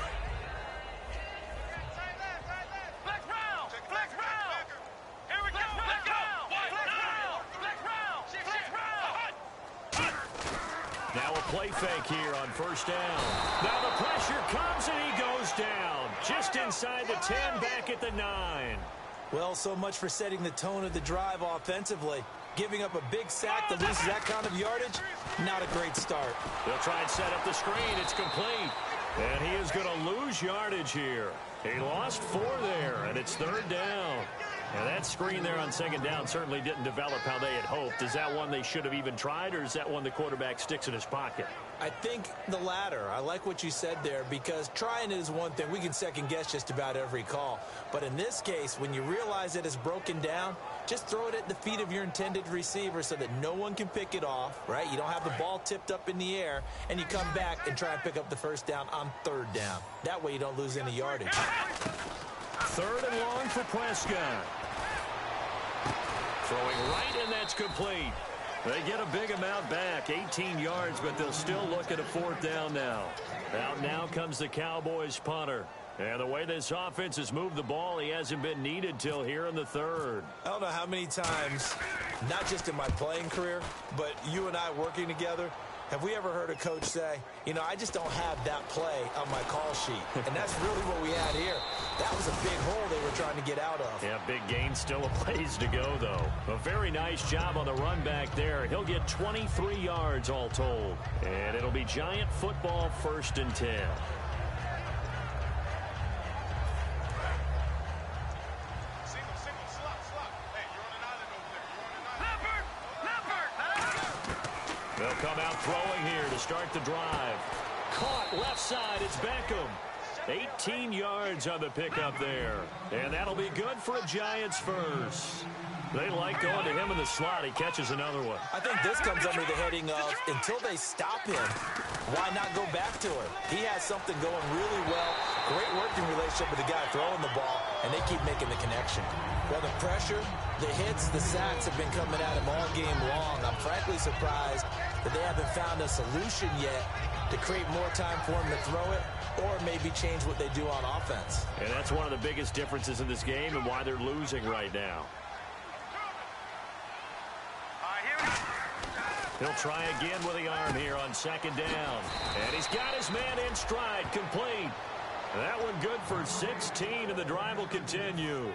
[SPEAKER 3] Play fake here on first down. Now the pressure comes and he goes down. Just inside the 10, back at the 9.
[SPEAKER 4] Well, so much for setting the tone of the drive offensively. Giving up a big sack that loses that kind of yardage, not a great start.
[SPEAKER 3] They'll try and set up the screen. It's complete. And he is going to lose yardage here. He lost 4 there, and it's 3rd down. And that screen there on second down certainly didn't develop how they had hoped. Is that one they should have even tried, or is that one the quarterback sticks in his pocket?
[SPEAKER 4] I think the latter. I like what you said there, because trying it is one thing. We can second guess just about every call. But in this case, when you realize that it's broken down, just throw it at the feet of your intended receiver so that no one can pick it off, right? You don't have the ball tipped up in the air, and you come back and try and pick up the first down on third down. That way you don't lose any yardage.
[SPEAKER 3] Third and long for Prescott. Throwing right, and that's complete. They get a big amount back, 18 yards, but they'll still look at a fourth down now. Out now comes the Cowboys punter. And the way this offense has moved the ball, he hasn't been needed till here in the third.
[SPEAKER 4] I don't know how many times, not just in my playing career, but you and I working together, have we ever heard a coach say, you know, I just don't have that play on my call sheet. And that's really what we had here. That was a big hole they were trying to get out of.
[SPEAKER 3] Yeah, big gain, still a ways to go, though. A very nice job on the run back there. He'll get 23 yards all told. And it'll be Giant football, 1st and 10. They'll come out throwing here to start the drive. Caught left side. It's Beckham. 18 yards on the pickup there. And that'll be good for a Giants first. They like going to him in the slot. He catches another one.
[SPEAKER 4] I think this comes under the heading of, until they stop him, why not go back to him? He has something going really well. Great working relationship with the guy throwing the ball, and they keep making the connection. Well, the pressure, the hits, the sacks have been coming at him all game long. I'm frankly surprised that they haven't found a solution yet to create more time for him to throw it, or maybe change what they do on offense.
[SPEAKER 3] And that's one of the biggest differences in this game and why they're losing right now. He'll try again with the arm here on 2nd down. And he's got his man in stride, complete. That one good for 16, and the drive will continue.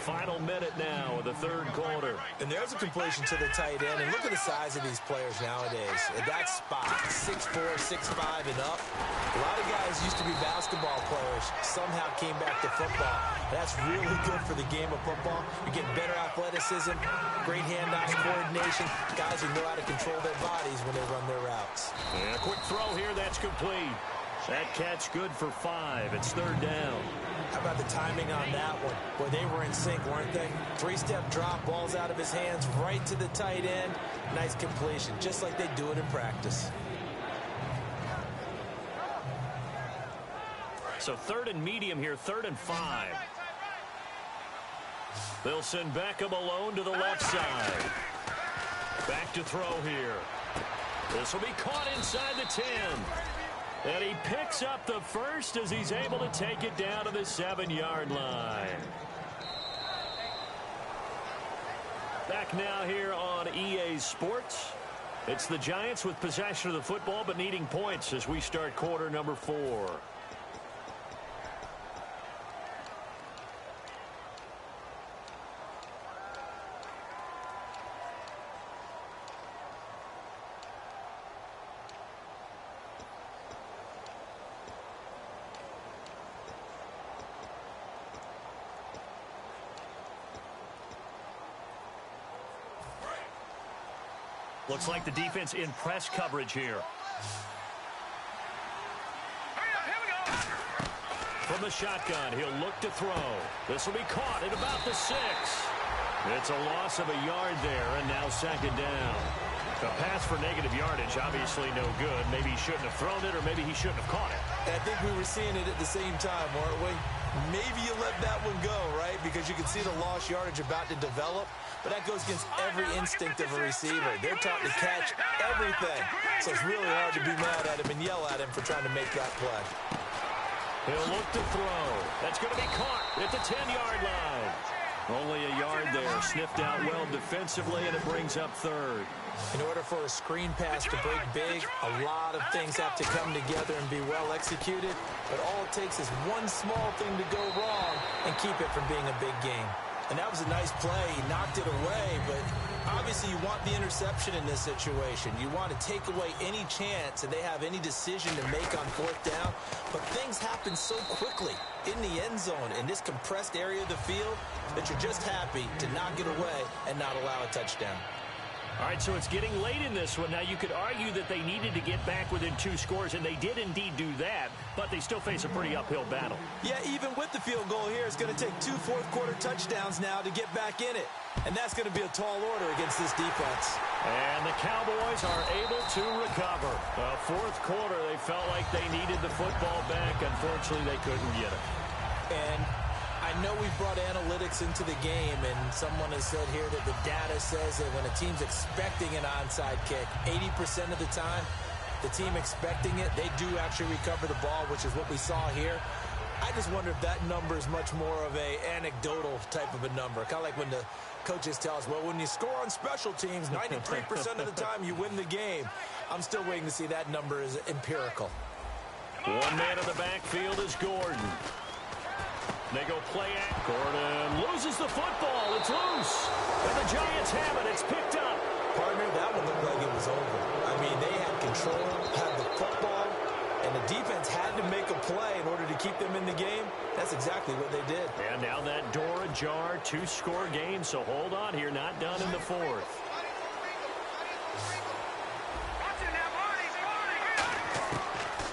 [SPEAKER 3] Final minute now of the third quarter.
[SPEAKER 4] And there's a completion to the tight end. And look at the size of these players nowadays. At that spot, 6'4", 6'5", and up. A lot of guys used to be basketball players. Somehow came back to football. That's really good for the game of football. You get better athleticism, great hand-eye coordination. Guys who know how to control their bodies when they run their routes.
[SPEAKER 3] And a quick throw here. That's complete. That catch good for 5. It's 3rd down.
[SPEAKER 4] How about the timing on that one? Boy, they were in sync, weren't they? 3-step drop, ball's out of his hands, right to the tight end. Nice completion, just like they do it in practice.
[SPEAKER 3] So 3rd and medium here, 3rd and 5. They'll send Beckham alone to the left side. Back to throw here. This will be caught inside the 10. And he picks up the first as he's able to take it down to the 7-yard line. Back now here on EA Sports. It's the Giants with possession of the football but needing points as we start quarter number 4. Looks like the defense in press coverage here. From the shotgun, he'll look to throw. This will be caught at about the 6. It's a loss of a yard there, and now 2nd down. A pass for negative yardage, obviously no good. Maybe he shouldn't have thrown it, or maybe he shouldn't have caught it.
[SPEAKER 4] And I think we were seeing it at the same time, weren't we? Maybe you let that one go, right? Because you can see the lost yardage about to develop. But that goes against every instinct of a receiver. They're taught to catch everything. So it's really hard to be mad at him and yell at him for trying to make that play.
[SPEAKER 3] He'll look to throw. That's going to be caught at the 10-yard line. Only a yard there. Sniffed out well defensively, and it brings up 3rd.
[SPEAKER 4] In order for a screen pass to break big, a lot of things have to come together and be well executed. But all it takes is one small thing to go wrong and keep it from being a big game. And that was a nice play. He knocked it away, but obviously you want the interception in this situation. You want to take away any chance that they have any decision to make on 4th down. But things happen so quickly in the end zone in this compressed area of the field that you're just happy to knock it away and not allow a touchdown.
[SPEAKER 3] All right, so it's getting late in this one. Now, you could argue that they needed to get back within 2 scores, and they did indeed do that, but they still face a pretty uphill battle.
[SPEAKER 4] Yeah, even with the field goal here, it's going to take 2 fourth-quarter touchdowns now to get back in it. And that's going to be a tall order against this defense.
[SPEAKER 3] And the Cowboys are able to recover. Fourth quarter, they felt like they needed the football back. Unfortunately, they couldn't get it.
[SPEAKER 4] And I know we brought analytics into the game, and someone has said here that the data says that when a team's expecting an onside kick, 80% of the time, the team expecting it, they do actually recover the ball, which is what we saw here. I just wonder if that number is much more of a anecdotal type of a number. Kind of like when the coaches tell us, well, when you score on special teams, 93% of the time you win the game. I'm still waiting to see that number is empirical.
[SPEAKER 3] One man in the backfield is Gordon. They go play at Gordon. Loses the football. It's loose. And the Giants have it. It's picked up.
[SPEAKER 4] Partner, that one looked like it was over. I mean, they had control, had the football, and the defense had to make a play in order to keep them in the game. That's exactly what they did.
[SPEAKER 3] And now that door ajar, 2-score game. So hold on here. Not done in the fourth.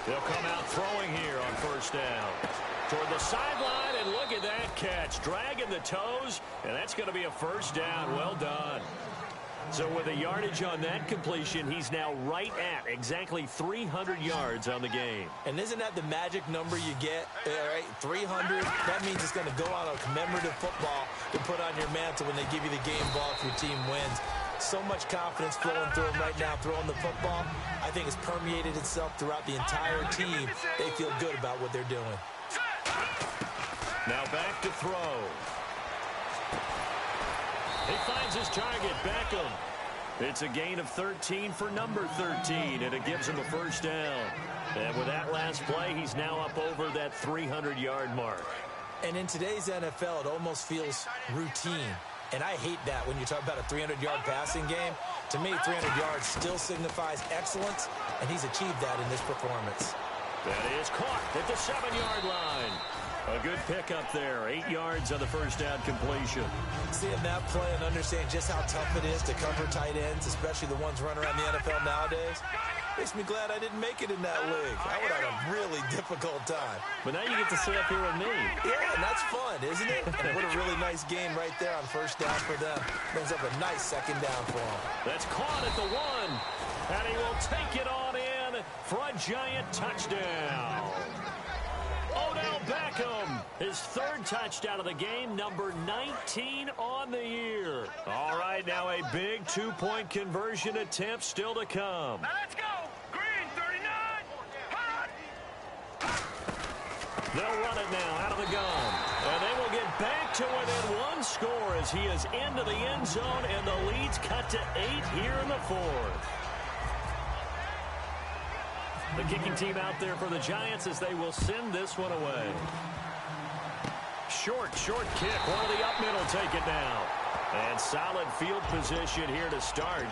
[SPEAKER 3] They'll come out throwing here on first down. Toward the sideline, and look at that catch. Dragging the toes, and that's going to be a first down. Well done. So with a yardage on that completion, he's now right at exactly 300 yards on the game.
[SPEAKER 4] And isn't that the magic number you get? Right, 300. That means it's going to go on a commemorative football to put on your mantle when they give you the game ball if your team wins. So much confidence flowing through him right now, throwing the football. I think it's permeated itself throughout the entire team. They feel good about what they're doing.
[SPEAKER 3] Now back to throw. He finds his target, Beckham. It's a gain of 13 for number 13, and it gives him a first down. And with that last play, he's now up over that 300-yard mark.
[SPEAKER 4] And in today's NFL, it almost feels routine. And I hate that when you talk about a 300-yard passing game. To me, 300 yards still signifies excellence, and he's achieved that in this performance.
[SPEAKER 3] That is caught at the 7-yard line. A good pickup there. 8 yards on the first down completion.
[SPEAKER 4] Seeing that play and understanding just how tough it is to cover tight ends, especially the ones running around the NFL nowadays, makes me glad I didn't make it in that league. I would have a really difficult time.
[SPEAKER 3] But now you get to sit up here with me.
[SPEAKER 4] Yeah, and that's fun, isn't it? And what a really nice game right there on first down for them. Brings up a nice second down for them.
[SPEAKER 3] That's caught at the 1. And he will take it on in for a Giant touchdown. Odell Beckham, his 3rd touchdown of the game, number 19 on the year. All right, now a big 2-point conversion attempt still to come.
[SPEAKER 6] Let's go. Green, 39. Hot.
[SPEAKER 3] They'll run it now out of the gun. And they will get back to within 1 score as he is into the end zone, and the lead's cut to 8 here in the 4th. The kicking team out there for the Giants as they will send this one away. Short kick. One of the up middle take it down. And solid field position here to start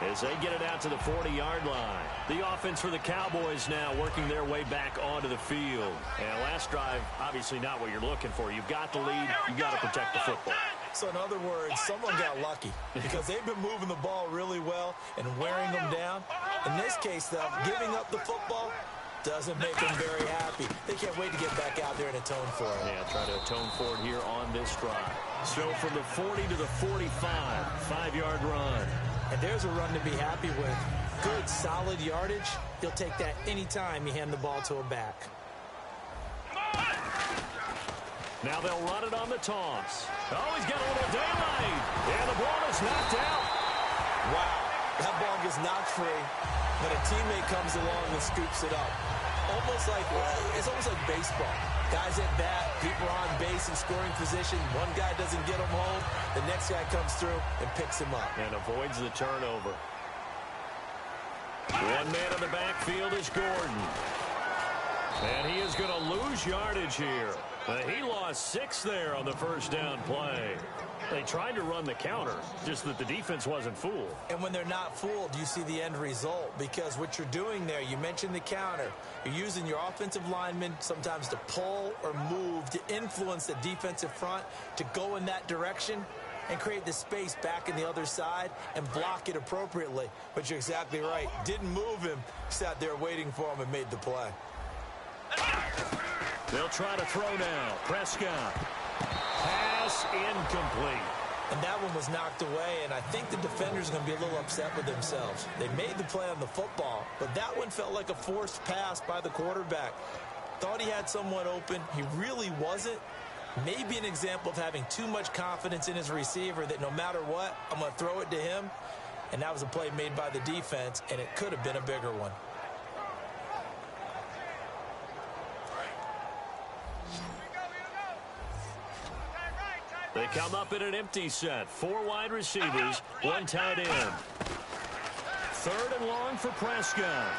[SPEAKER 3] as they get it out to the 40-yard line. The offense for the Cowboys now working their way back onto the field. And last drive, obviously not what you're looking for. You've got the lead. You've got to protect the football.
[SPEAKER 4] So in other words, someone got lucky because they've been moving the ball really well and wearing them down. In this case, though, giving up the football doesn't make them very happy. They can't wait to get back out there and atone for it.
[SPEAKER 3] Yeah, try to atone for it here on this drive. So from the 40 to the 45, 5-yard run.
[SPEAKER 4] And there's a run to be happy with. Good, solid yardage. He'll take that anytime you hand the ball to a back.
[SPEAKER 3] Now they'll run it on the toss. Oh, he's got a little daylight. And the ball is knocked out.
[SPEAKER 4] Wow, that ball gets knocked free, but a teammate comes along and scoops it up. It's almost like baseball. Guys at bat, people are on base in scoring position. One guy doesn't get him home. The next guy comes through and picks him up.
[SPEAKER 3] And avoids the turnover. One man in the backfield is Gordon. And he is going to lose yardage here. He lost 6 there on the first down play. They tried to run the counter, just that the defense wasn't fooled.
[SPEAKER 4] And when they're not fooled, you see the end result. Because what you're doing there, you mentioned the counter. You're using your offensive linemen sometimes to pull or move, to influence the defensive front, to go in that direction. and create the space back in the other side and block it appropriately. But you're exactly right. Didn't move him. Sat there waiting for him and made the play.
[SPEAKER 3] They'll try to throw now. Prescott. Pass incomplete.
[SPEAKER 4] And that one was knocked away, and I think the defender's going to be a little upset with themselves. They made the play on the football, but that one felt like a forced pass by the quarterback. Thought he had someone open. He really wasn't. Maybe an example of having too much confidence in his receiver that no matter what, I'm going to throw it to him. And that was a play made by the defense, and it could have been a bigger one.
[SPEAKER 3] They come up in an empty set. 4 wide receivers, 1 tight end. 3rd and long for Prescott.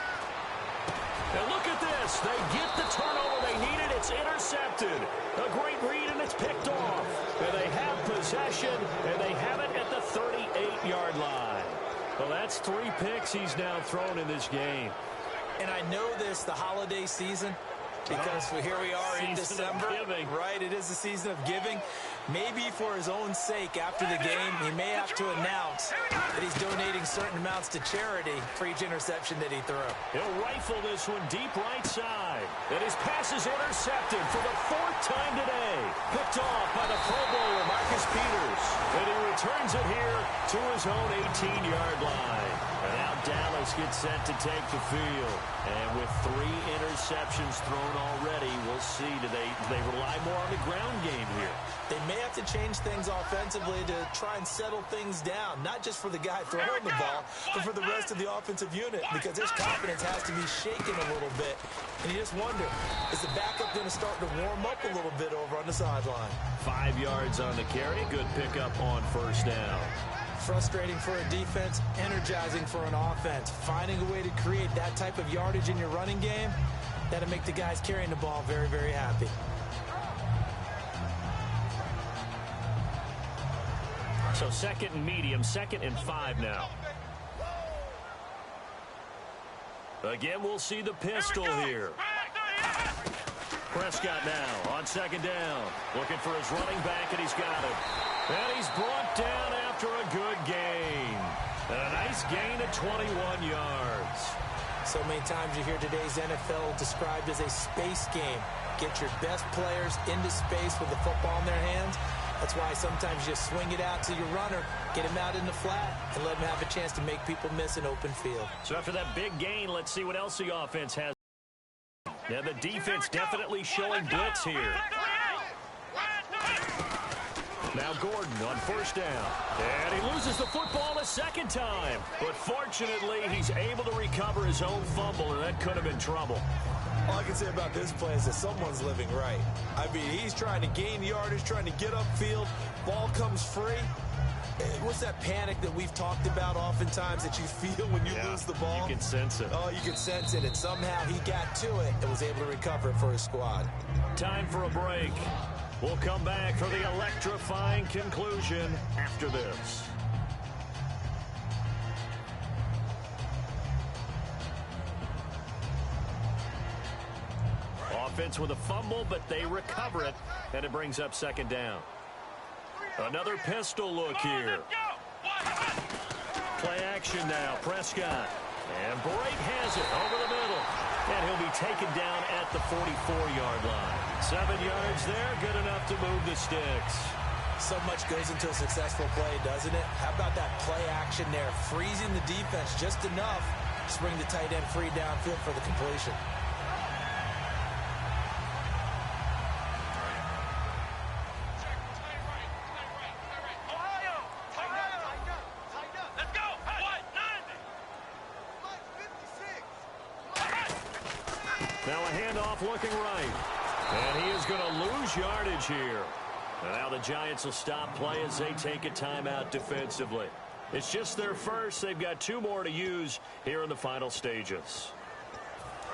[SPEAKER 3] And look at this. They get the turnover they needed. It's intercepted. A great read, and it's picked off. And they have possession, and they have it at the 38-yard line. Well, that's 3 picks he's now thrown in this game.
[SPEAKER 4] And I know this, the holiday season, because here we are in December. Right, it is the season of giving. Maybe for his own sake after the game, he may have to announce that he's donating certain amounts to charity for each interception that he threw.
[SPEAKER 3] He'll rifle this one deep right side. And his pass is intercepted for the 4th time today. Picked off by the Pro Bowler, Marcus Peters. And he returns it here to his own 18-yard line. And now Dallas gets set to take the field. And with 3 interceptions thrown already, we'll see. Do they rely more on the ground game here?
[SPEAKER 4] They may have to change things offensively to try and settle things down, not just for the guy throwing the ball, but for the rest of the offensive unit, because his confidence has to be shaken a little bit. And you just wonder, is the backup going to start to warm up a little bit over on the sideline?
[SPEAKER 3] 5 yards on the carry. Good pickup on 1st down.
[SPEAKER 4] Frustrating for a defense, energizing for an offense. Finding a way to create that type of yardage in your running game, that'll make the guys carrying the ball very, very happy.
[SPEAKER 3] So 2nd and medium, 2nd and 5 now. Again, we'll see the pistol here. Prescott now on 2nd down. Looking for his running back, and he's got it. And he's brought down after a good gain. And a nice gain of 21 yards.
[SPEAKER 4] So many times you hear today's NFL described as a space game. Get your best players into space with the football in their hands. That's why sometimes you swing it out to your runner, get him out in the flat, and let him have a chance to make people miss an open field.
[SPEAKER 3] So after that big gain, let's see what else the offense has. Now the defense definitely showing blitz here. Now Gordon on 1st down. And he loses the football a 2nd time. But fortunately, he's able to recover his own fumble, and that could have been trouble.
[SPEAKER 4] All I can say about this play is that someone's living right. I mean, he's trying to gain yardage, trying to get upfield. Ball comes free. What's that panic that we've talked about oftentimes that you feel when you lose the ball?
[SPEAKER 3] You can sense it.
[SPEAKER 4] Oh, you can sense it. And somehow he got to it and was able to recover it for his squad.
[SPEAKER 3] Time for a break. We'll come back for the electrifying conclusion after this. Offense with a fumble, but they recover it, and it brings up 2nd down. Another pistol look here. Play action now, Prescott. And Bright has it over the middle. And he'll be taken down at the 44-yard line. 7 yards there, good enough to move the sticks.
[SPEAKER 4] So much goes into a successful play, doesn't it? How about that play action there? Freezing the defense just enough to bring the tight end free downfield for the completion.
[SPEAKER 3] Now a handoff looking right. And he is going to lose yardage here. And now the Giants will stop play as they take a timeout defensively. It's just their first. They've got 2 more to use here in the final stages.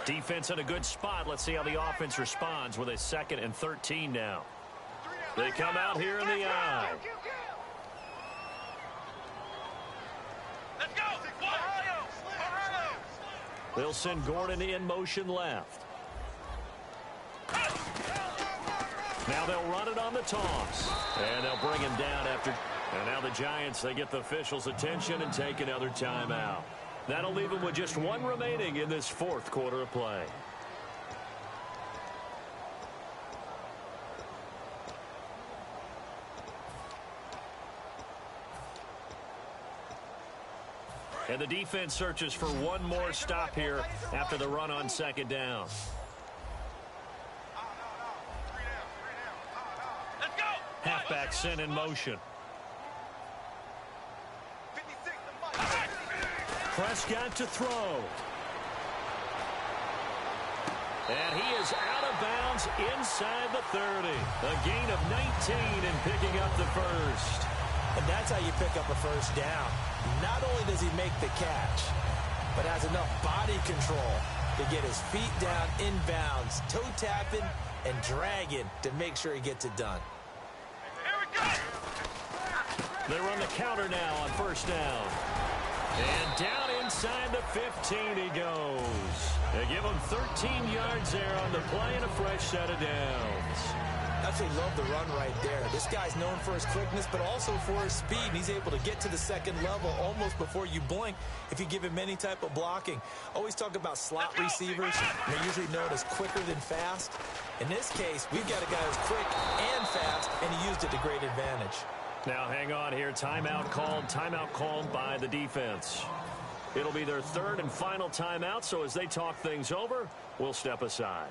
[SPEAKER 3] Defense in a good spot. Let's see how the offense responds with a 2nd and 13 now. They come out here in the eye.
[SPEAKER 6] Let's go!
[SPEAKER 3] They'll send Gordon in motion left. Now they'll run it on the toss. And they'll bring him down after And now the Giants, they get the officials' attention and take another timeout. That'll leave them with just one remaining in this fourth quarter of play. And the defense searches for one more stop here after the run on second down.
[SPEAKER 6] Let's go.
[SPEAKER 3] Halfback sent in motion. Prescott to throw. And he is out of bounds inside the 30. A gain of 19 and picking up the first.
[SPEAKER 4] And that's how you pick up a first down. Not only does he make the catch, but has enough body control to get his feet down inbounds, toe tapping and dragging to make sure he gets it done.
[SPEAKER 6] Here we go.
[SPEAKER 3] They run the counter now on first down. And down inside the 15 he goes. They give him 13 yards there on the play and a fresh set of downs.
[SPEAKER 4] Absolutely love the run right there. This guy's known for his quickness, but also for his speed. And he's able to get to the second level almost before you blink if you give him any type of blocking. Always talk about slot receivers. They're usually known as quicker than fast. In this case, we've got a guy who's quick and fast, and he used it to great advantage.
[SPEAKER 3] Now hang on here. Timeout called by the defense. It'll be their third and final timeout, so as they talk things over, we'll step aside.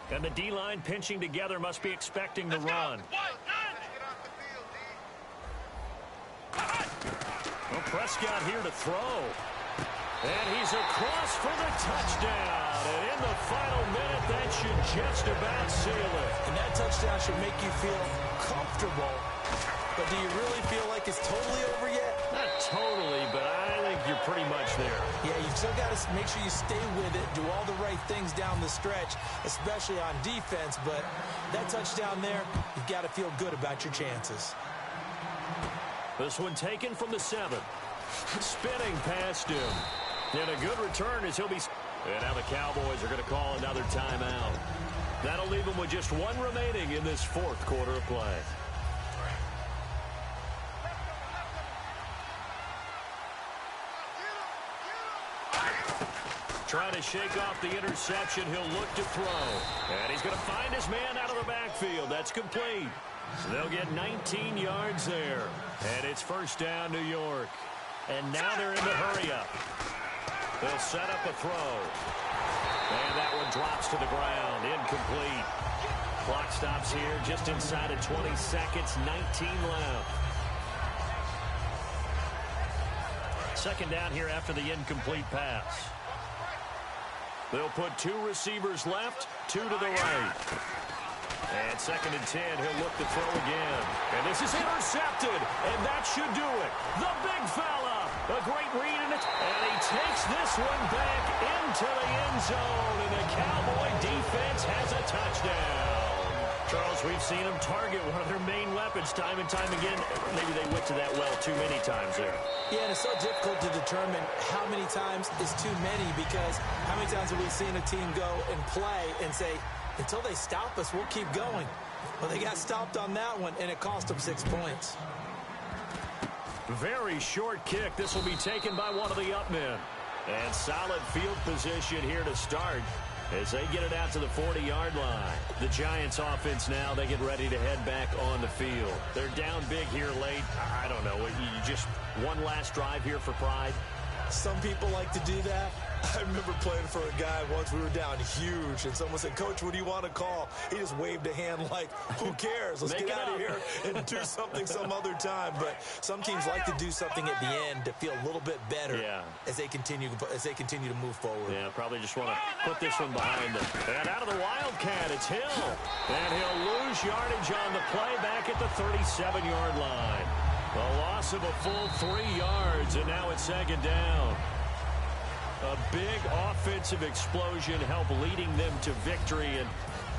[SPEAKER 3] And the D-line pinching together must be expecting the run. Well, Prescott here to throw. And he's across for the touchdown. And in the final minute, that should just about seal it.
[SPEAKER 4] And that touchdown should make you feel comfortable. But do you really feel like it's totally over yet?
[SPEAKER 3] Not totally, but I think you're pretty much there.
[SPEAKER 4] Yeah, you've still got to make sure you stay with it, do all the right things down the stretch, especially on defense. But that touchdown there, you've got to feel good about your chances.
[SPEAKER 3] This one taken from the 7. Spinning past him. And a good return as he'll be... And now the Cowboys are going to call another timeout. That'll leave them with just one remaining in this fourth quarter of play. Trying to shake off the interception. He'll look to throw. And he's going to find his man out of the backfield. That's complete. So they'll get 19 yards there. And it's first down, New York. And now they're in the hurry-up. They'll set up a throw. And that one drops to the ground. Incomplete. Clock stops here just inside of 20 seconds. 19 left. Second down here after the incomplete pass. They'll put 2 receivers left, 2 to the right. And second and 10, he'll look to throw again. And this is intercepted, and that should do it. The big fella, a great read in it, and he takes this one back into the end zone, and the Cowboy defense has a touchdown. Charles, we've seen them target one of their main weapons time and time again. Maybe they went to that well too many times there.
[SPEAKER 4] Yeah, and it's so difficult to determine how many times is too many, because how many times have we seen a team go and play and say, until they stop us, we'll keep going. Well, they got stopped on that one, and it cost them 6 points.
[SPEAKER 3] Very short kick. This will be taken by one of the up men. And solid field position here to start as they get it out to the 40-yard line. The Giants offense now, they get ready to head back on the field. They're down big here late. I don't know. You just one last drive here for pride?
[SPEAKER 4] Some people like to do that. I remember playing for a guy once. We were down huge, and someone said, "Coach, what do you want to call?" He just waved a hand like, who cares? Let's get out of here and do something some other time. But some teams like to do something at the end to feel a little bit better as they continue to move forward.
[SPEAKER 3] Yeah, probably just want to put this one behind them. And out of the Wildcat, it's Hill. And he'll lose yardage on the play back at the 37-yard line. A loss of a full 3 yards, and now it's second down. A big offensive explosion helped leading them to victory, and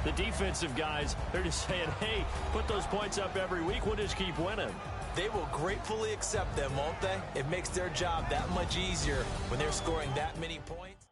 [SPEAKER 3] the defensive guys, they're just saying, hey, put those points up every week, we'll just keep winning.
[SPEAKER 4] they will gratefully accept them, won't they? It makes their job that much easier when they're scoring that many points.